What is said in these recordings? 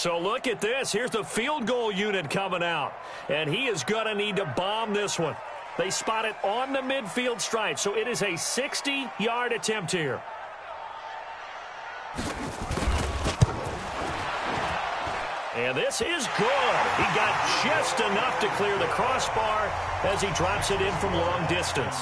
So look at this. Here's the field goal unit coming out. And he is going to need to bomb this one. They spot it on the midfield stripe. So it is a 60-yard attempt here. And this is good. He got just enough to clear the crossbar as he drops it in from long distance.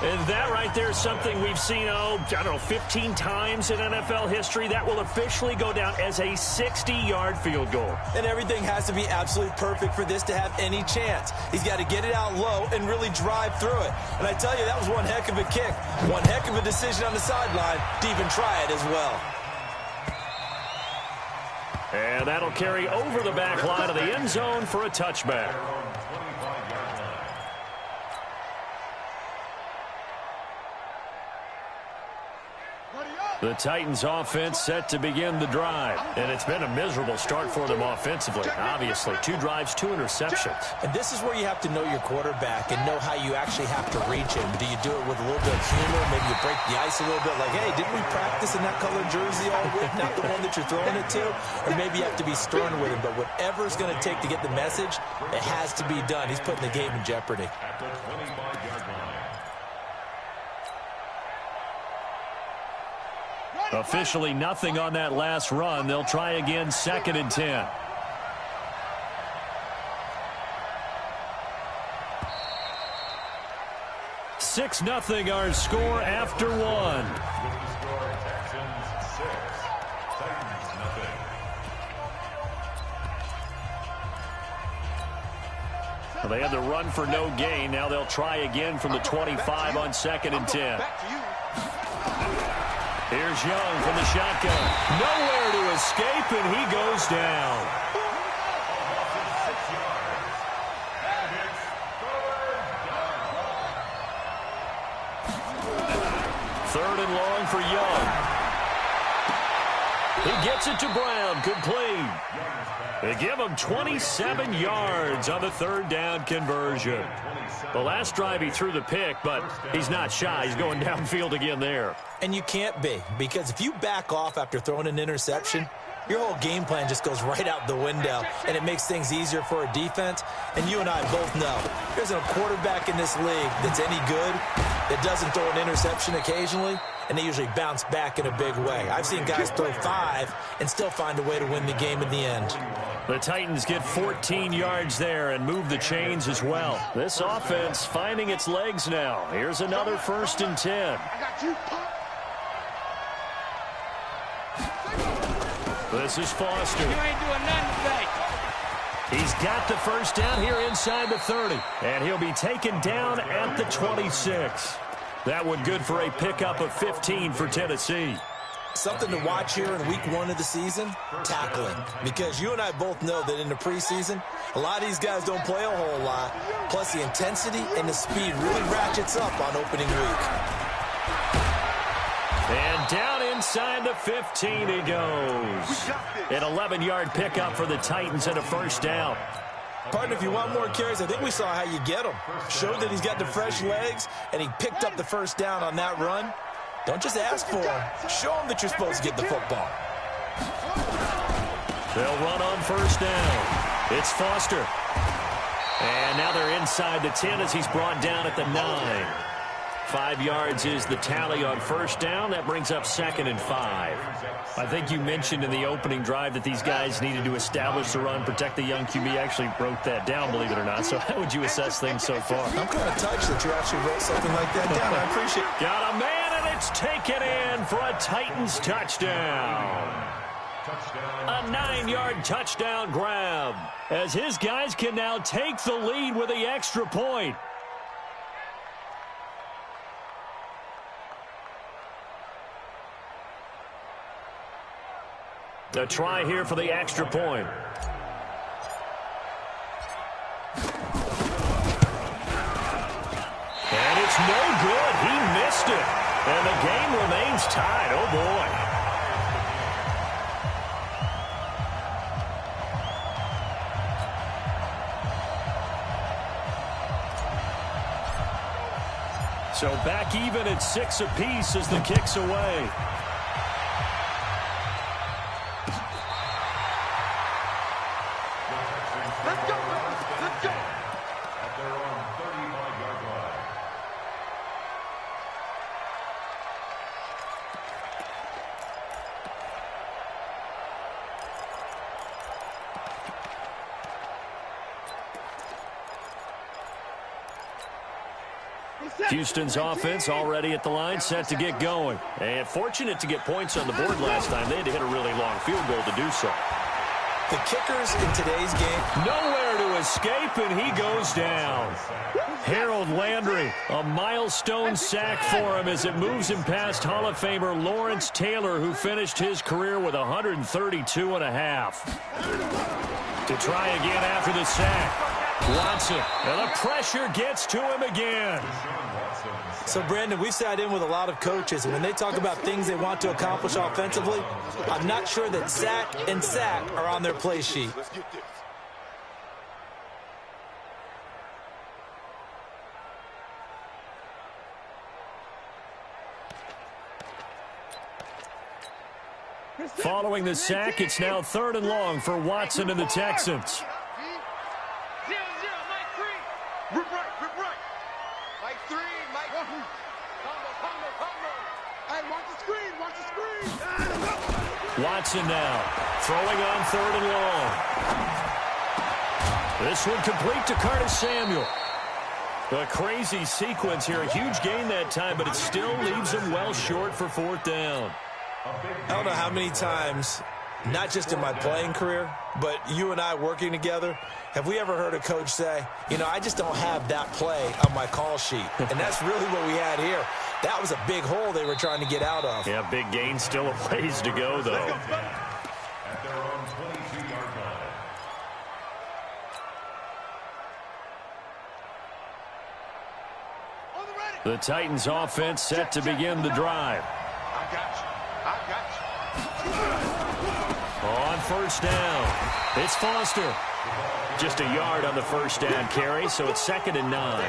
And that right there is something we've seen, 15 times in NFL history. That will officially go down as a 60-yard field goal. And everything has to be absolutely perfect for this to have any chance. He's got to get it out low and really drive through it. And I tell you, that was one heck of a kick. One heck of a decision on the sideline to even try it as well. And that'll carry over the back line of the end zone for a touchback. The Titans offense set to begin the drive. And it's been a miserable start for them offensively. Obviously, 2 drives, 2 interceptions. And this is where you have to know your quarterback and know how you actually have to reach him. Do you do it with a little bit of humor? Maybe you break the ice a little bit like, hey, didn't we practice in that colored jersey all week? Not the one that you're throwing it to? Or maybe you have to be stern with him. But whatever it's going to take to get the message, it has to be done. He's putting the game in jeopardy. Officially nothing on that last run. They'll try again, 2nd and 10. Six nothing our score after 1. Well, they had the run for no gain. Now they'll try again from the 25 on 2nd and 10. Here's Young from the shotgun. Nowhere to escape, and he goes down. Third and long for Young. He gets it to Brown, complete. They give him 27 yards on the 3rd down conversion. The last drive he threw the pick, but he's not shy. He's going downfield again there. And you can't be, because if you back off after throwing an interception, your whole game plan just goes right out the window, and it makes things easier for a defense. And you and I both know there's a quarterback in this league that's any good that doesn't throw an interception occasionally, and they usually bounce back in a big way. I've seen guys throw 5 and still find a way to win the game in the end. The Titans get 14 yards there and move the chains as well. This offense finding its legs now. Here's another 1st and 10. This is Foster. You ain't doing nothing today. He's got the 1st down here inside the 30. And he'll be taken down at the 26. That one good for a pickup of 15 for Tennessee. Something to watch here in week 1 of the season, tackling. Because you and I both know that in the preseason, a lot of these guys don't play a whole lot. Plus the intensity and the speed really ratchets up on opening week. And down inside the 15 he goes. An 11-yard pickup for the Titans and a 1st down. Partner, if you want more carries, I think we saw how you get them. Showed that he's got the fresh legs, and he picked up the 1st down on that run. Don't just ask for him. Show him that you're supposed to get the football. They'll run on 1st down. It's Foster. And now they're inside the 10 as he's brought down at the 9. 5 yards is the tally on 1st down. That brings up 2nd and 5. I think you mentioned in the opening drive that these guys needed to establish the run, protect the young QB. Actually wrote that down, believe it or not. So how would you assess things so far? I'm kind of touched that you actually wrote something like that down. I appreciate it. Got a man, and it's taken in for a Titans touchdown. A 9-yard touchdown grab as his guys can now take the lead with the extra point. A try here for the extra point. And it's no good. He missed it. And the game remains tied. Oh, boy. So back even at 6 apiece as the kick's away. Houston's offense already at the line, set to get going. And fortunate to get points on the board last time. They had to hit a really long field goal to do so. The kickers in today's game, nowhere to escape, and he goes down. Harold Landry, a milestone sack for him as it moves him past Hall of Famer Lawrence Taylor, who finished his career with 132.5. To try again after the sack. Watson, and the pressure gets to him again. So, Brandon, we've sat in with a lot of coaches, and when they talk about things they want to accomplish offensively, I'm not sure that sack and sack are on their play sheet. Following the sack, it's now 3rd and long for Watson and the Texans. Watson now, throwing on 3rd and long. This one complete to Curtis Samuel. A crazy sequence here. A huge gain that time, but it still leaves him well short for 4th down. I don't know how many times, not just in my playing career, but you and I working together, have we ever heard a coach say, you know, I just don't have that play on my call sheet. And that's really what we had here. That was a big hole they were trying to get out of. Yeah, big gain, still a ways to go, though. The Titans offense set to begin the drive. On 1st down, it's Foster. Just a yard on the 1st down carry, so it's 2nd and 9.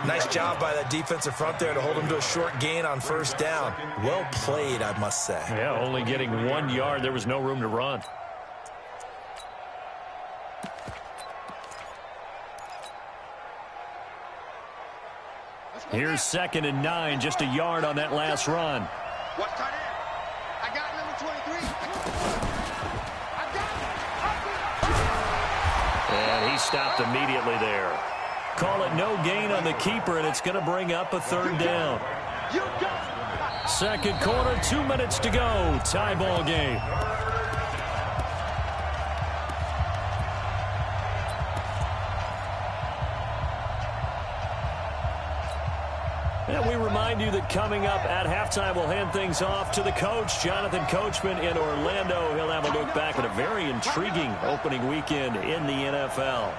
Nice job by that defensive front there to hold him to a short gain on 1st down. Well played, I must say. Yeah, only getting 1 yard. There was no room to run. Here's 2nd and 9, just a yard on that last run. What's tight end? I got number 23. And he stopped immediately there. Call it no gain on the keeper, and it's going to bring up a 3rd down. 2nd quarter, 2 minutes to go. Tie ball game. And we remind you that coming up at halftime, we'll hand things off to the coach, Jonathan Coachman in Orlando. He'll have a look back at a very intriguing opening weekend in the NFL.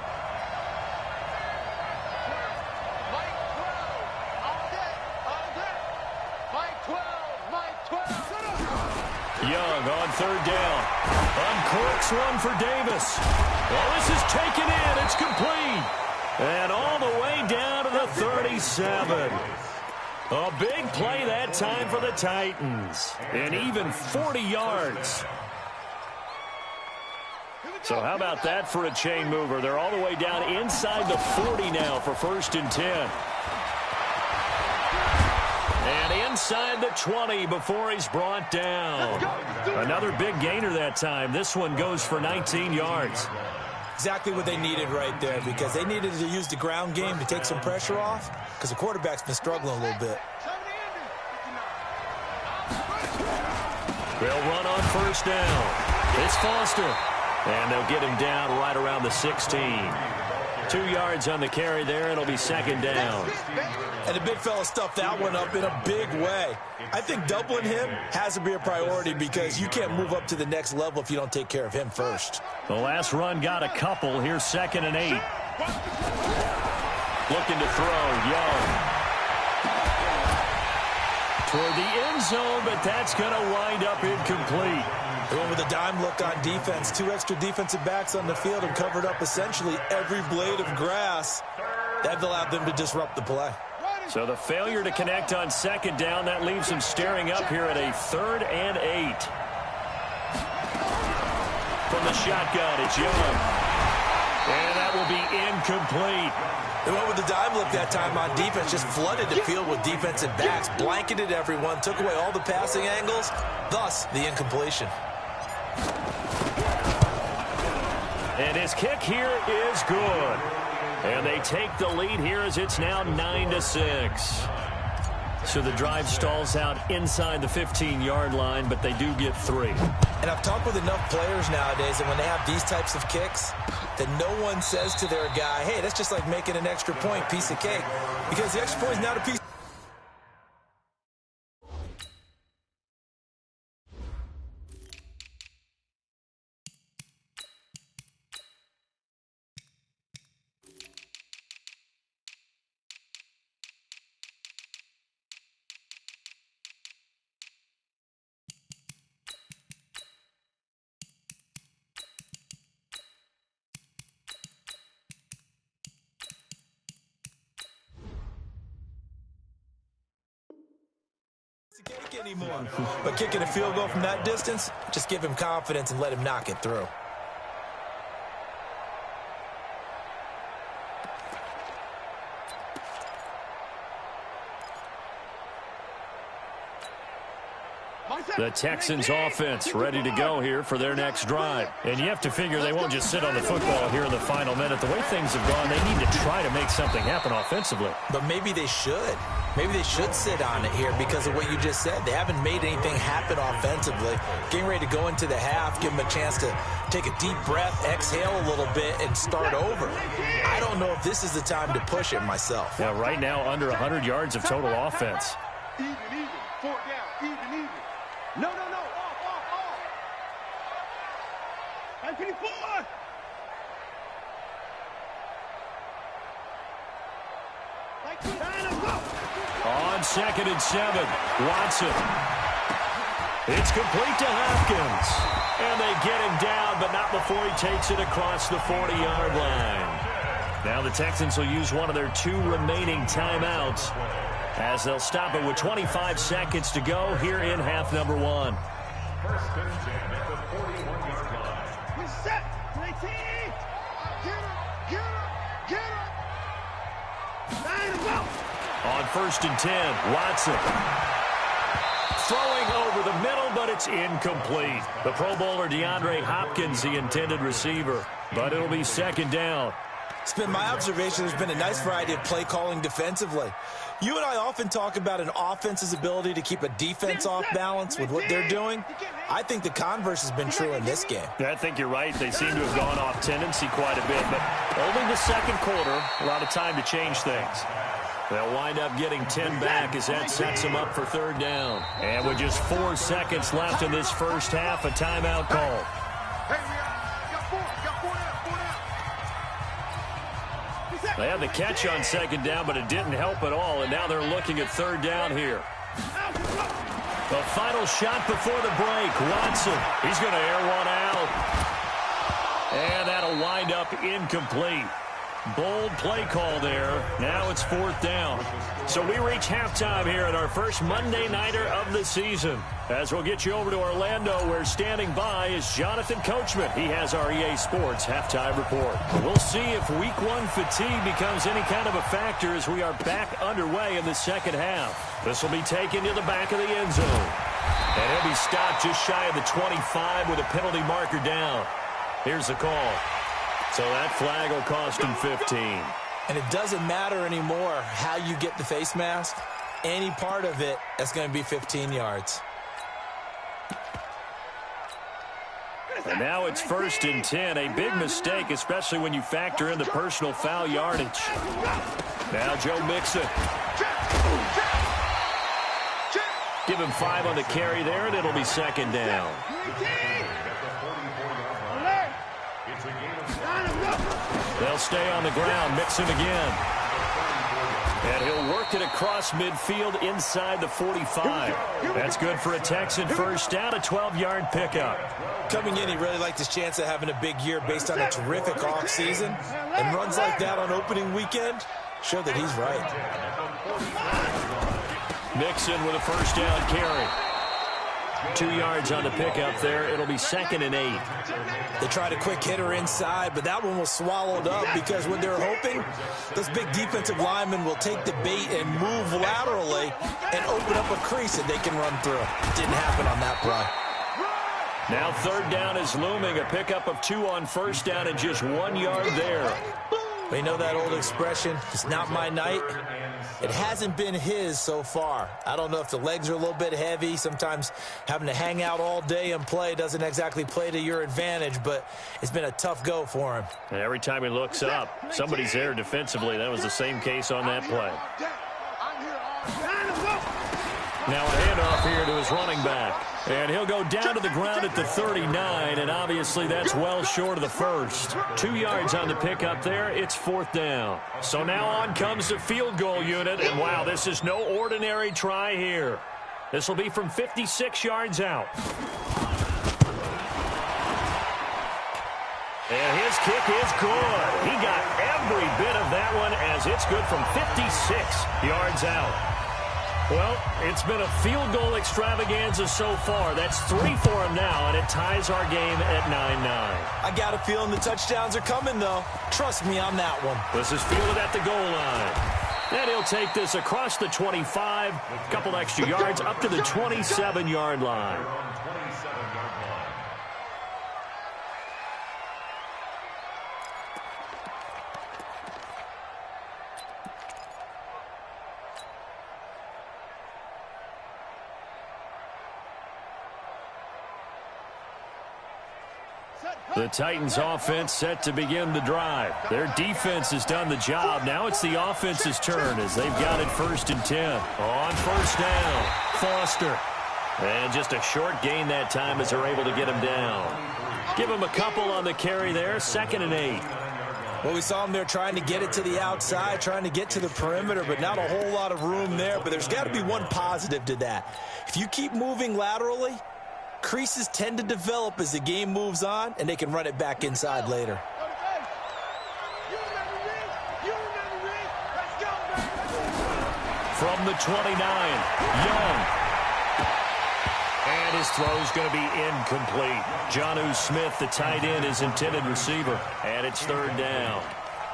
Young on 3rd down. Uncorks one for Davis. Well, this is taken in. It's complete. And all the way down to the 37. A big play that time for the Titans. And even 40 yards. So how about that for a chain mover? They're all the way down inside the 40 now for 1st and 10. And inside the 20 before he's brought down. Another big gainer that time. This one goes for 19 yards. Exactly what they needed right there, because they needed to use the ground game to take some pressure off, because the quarterback's been struggling a little bit. They'll run on 1st down. It's Foster. And they'll get him down right around the 16. 2 yards on the carry there. It'll be 2nd down. And the big fella stuffed that one up in a big way. I think doubling him has to be a priority, because you can't move up to the next level if you don't take care of him first. The last run got a couple. Here's 2nd and 8. Looking to throw. Young. Toward the end zone, but that's going to wind up incomplete. They went with a dime look on defense. 2 extra defensive backs on the field and covered up essentially every blade of grass. That allowed them to disrupt the play. So the failure to connect on 2nd down, that leaves them staring up here at a 3rd and 8. From the shotgun, it's Young. And that will be incomplete. They went with the dime look that time on defense, just flooded the field with defensive backs, blanketed everyone, took away all the passing angles, thus the incompletion. And his kick here is good. And they take the lead here as it's now 9-6. So the drive stalls out inside the 15-yard line, but they do get 3. And I've talked with enough players nowadays that when they have these types of kicks, that no one says to their guy, hey, that's just like making an extra point, piece of cake. Because the extra point is not a piece. Cake anymore. But kicking a field goal from that distance, just give him confidence and let him knock it through. The Texans offense ready to go here for their next drive. And you have to figure they won't just sit on the football here in the final minute. The way things have gone, they need to try to make something happen offensively. But maybe they should. Maybe they should sit on it here because of what you just said. They haven't made anything happen offensively. Getting ready to go into the half, give them a chance to take a deep breath, exhale a little bit, and start over. I don't know if this is the time to push it myself. Yeah, right now under 100 yards of total offense. Even, 4 down, even. No, off. 524. On 2nd and 7, Watson. It's complete to Hopkins. And they get him down, but not before he takes it across the 40-yard line. Now the Texans will use one of their 2 remaining timeouts as they'll stop it with 25 seconds to go here in half number 1. First and 10 at the 41-yard line. We're set. 19. Get her. 9 to go. On 1st and 10, Watson. Throwing over the middle, but it's incomplete. The Pro Bowler DeAndre Hopkins, the intended receiver. But it'll be 2nd down. It's been my observation there's been a nice variety of play calling defensively. You and I often talk about an offense's ability to keep a defense off balance with what they're doing. I think the converse has been true in this game. Yeah, I think you're right. They seem to have gone off tendency quite a bit, but only the 2nd quarter, a lot of time to change things. They'll wind up getting 10 back as that sets them up for 3rd down. And with just 4 seconds left in this first half, a timeout call. Hey, got 4 down. They had the catch on 2nd down, but it didn't help at all, and now they're looking at 3rd down here. The final shot before the break. Watson, he's going to air one out. And that'll wind up incomplete. Bold play call there. Now it's 4th down. So we reach halftime here at our first Monday Nighter of the season. As we'll get you over to Orlando, where standing by is Jonathan Coachman. He has our EA Sports halftime report. We'll see if Week 1 fatigue becomes any kind of a factor as we are back underway in the 2nd half. This will be taken to the back of the end zone. And he'll be stopped just shy of the 25 with a penalty marker down. Here's the call. So that flag will cost him 15. And it doesn't matter anymore how you get the face mask. Any part of it, that's going to be 15 yards. And now it's 1st and 10. A big mistake, especially when you factor in the personal foul yardage. Now Joe Mixon. Give him 5 on the carry there, and it'll be 2nd down. They'll stay on the ground. Mixon again. And he'll work it across midfield inside the 45. That's good for a Texan first down, a 12-yard pickup. Coming in, he really liked his chance of having a big year based on a terrific offseason. And runs like that on opening weekend show that he's right. Mixon with a first down carry. 2 yards on the pickup there. It'll be 2nd and 8. They tried a quick hitter inside, but that one was swallowed up because when they're hoping, those big defensive linemen will take the bait and move laterally and open up a crease that they can run through. Didn't happen on that play. Now 3rd down is looming. A pickup of 2 on first down and just 1 yard there. Well, you know that old expression, it's not my night? It hasn't been his so far. I don't know if the legs are a little bit heavy. Sometimes having to hang out all day and play doesn't exactly play to your advantage, but it's been a tough go for him. And every time he looks up, somebody's there defensively. That was the same case on that play. Now a handoff here to his running back. And he'll go down to the ground at the 39, and obviously that's well short of the first. 2 yards on the pickup there. It's 4th down. So now on comes the field goal unit, and wow, this is no ordinary try here. This will be from 56 yards out. And his kick is good. He got every bit of that one as it's good from 56 yards out. Well, it's been a field goal extravaganza so far. That's 3 for him now, and it ties our game at 9-9. I got a feeling the touchdowns are coming, though. Trust me on that one. This is fielded at the goal line. And he'll take this across the 25, a couple extra yards, up to the 27-yard line. The Titans offense set to begin the drive. Their defense has done the job. Now it's the offense's turn as they've got it 1st and 10. On 1st down, Foster. And just a short gain that time as they're able to get him down. Give him a couple on the carry there, 2nd and 8. Well, we saw him there trying to get it to the outside, trying to get to the perimeter, but not a whole lot of room there. But there's got to be one positive to that. If you keep moving laterally, creases tend to develop as the game moves on, and they can run it back inside later. From the 29, Young. And his throw's going to be incomplete. Jonnu Smith, the tight end, is intended receiver. And it's 3rd down.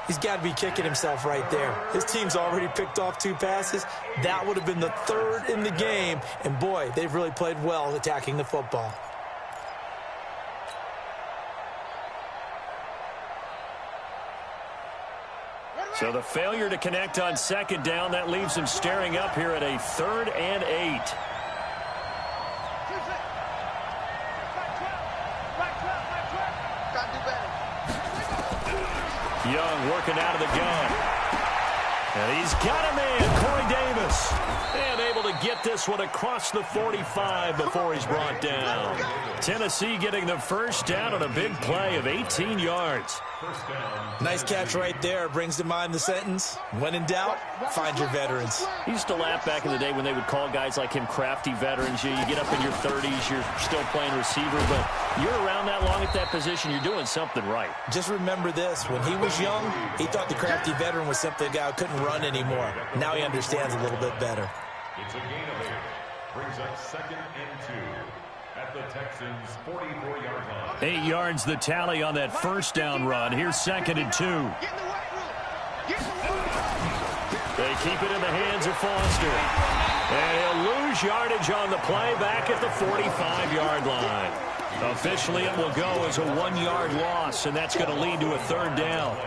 He's got to be kicking himself right there. His team's already picked off 2 passes. That would have been the 3rd in the game. And, boy, they've really played well attacking the football. So the failure to connect on 2nd down, that leaves him staring up here at a 3rd and 8. Young working out of the gun. And he's got a man, Corey Davis. And able to get this one across the 45 before he's brought down. Tennessee getting the 1st down on a big play of 18 yards. Nice catch right there. Brings to mind the sentence, when in doubt, find your veterans. He used to laugh back in the day when they would call guys like him crafty veterans. You get up in your 30s, you're still playing receiver, but you're around that long at that position, you're doing something right. Just remember this. When he was young, he thought the crafty veteran was simply a guy who couldn't run anymore. Now he understands a little bit better. It's a gain of 8. Brings up 2nd and 2 at the Texans' 44-yard line. 8 yards the tally on that 1st down run. Here's 2nd and 2. They keep it in the hands of Foster. And he'll lose yardage on the play back at the 45-yard line. Officially, it will go as a 1-yard loss, and that's going to lead to a 3rd down.